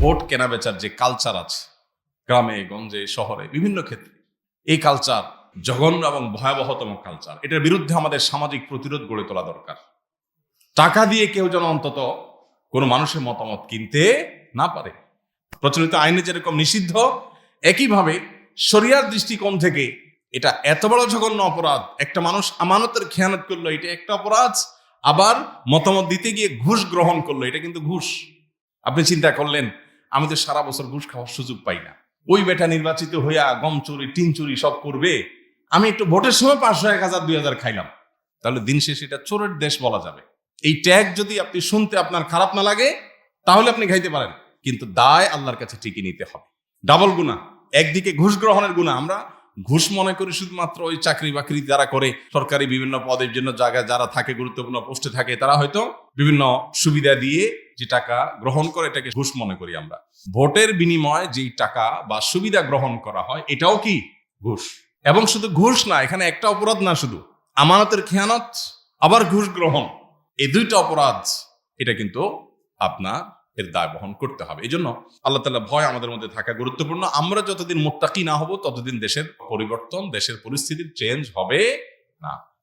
Vote কেনা বেচার যে কালচার আছে গ্রামে গঞ্জে শহরে বিভিন্ন ক্ষেত্রে, এই কালচার জঘন্য এবং ভয়াবহতম কালচার। এটার বিরুদ্ধে আমাদের সামাজিক প্রতিরোধ গড়ে তোলা দরকার। টাকা দিয়ে কেউ যেন অন্তত কোনো মানুষের মতামত কিনতে না পারে। প্রচলিত আইনে যেরকম নিষিদ্ধ, একইভাবে শরিয়ার দৃষ্টিকোণ থেকে এটা এত বড় জঘন্য অপরাধ। একটা মানুষ আমানতের খেয়ানত করলো, এটা একটা অপরাধ। আবার মতামত দিতে গিয়ে ঘুষ গ্রহণ করলো, এটা কিন্তু ঘুষ। আপনি চিন্তা করলেন, আমি তো সারা বছর ঘুষ খাওয়ার সুযোগ পাই না, ওই বেটা নির্বাচিত হইয়া গম চুরি টিন চুরি সব করবে, আমি একটু ভোটের সময় 500 1000 2000 খাইলাম, তাহলে দিন শেষে এটা চোরের দেশ বলা যাবে। এই ট্যাগ যদি আপনি শুনতে আপনার খারাপ না লাগে তাহলে আপনি খাইতে পারেন, কিন্তু দায় আল্লাহর কাছে ঠিকই নিতে হবে। ডাবল গুনাহ, একদিকে ঘুষ গ্রহণের গুনাহ। আমরা ঘুষ মনে করি শুধুমাত্র ওই চাকরি বাকরি যারা করে, সরকারি বিভিন্ন পদের জন্য জায়গায় যারা থাকে, গুরুত্বপূর্ণ পোস্টে থাকে, তারা হয়তো বিভিন্ন সুবিধা দিয়ে যে টাকা গ্রহণ করে এটাকে ঘুষ মনে করি আমরা। ভোটের বিনিময়ে যেই টাকা বা সুবিধা গ্রহণ করা হয় এটাও কি ঘুষ। এবং শুধু ঘুষ না, এখানে একটা অপরাধ না, শুধু আমানতের খেয়ানত আবার ঘুষ গ্রহণ, এই দুইটা অপরাধ। এটা কিন্তু আপনার এর দায় বহন করতে হবে। এই জন্য আল্লাহ তাআলা ভয় আমাদের মধ্যে থাকা গুরুত্বপূর্ণ। আমরা যতদিন মুত্তাকি না হব ততদিন দেশের পরিবর্তন, দেশের পরিস্থিতির চেঞ্জ হবে না।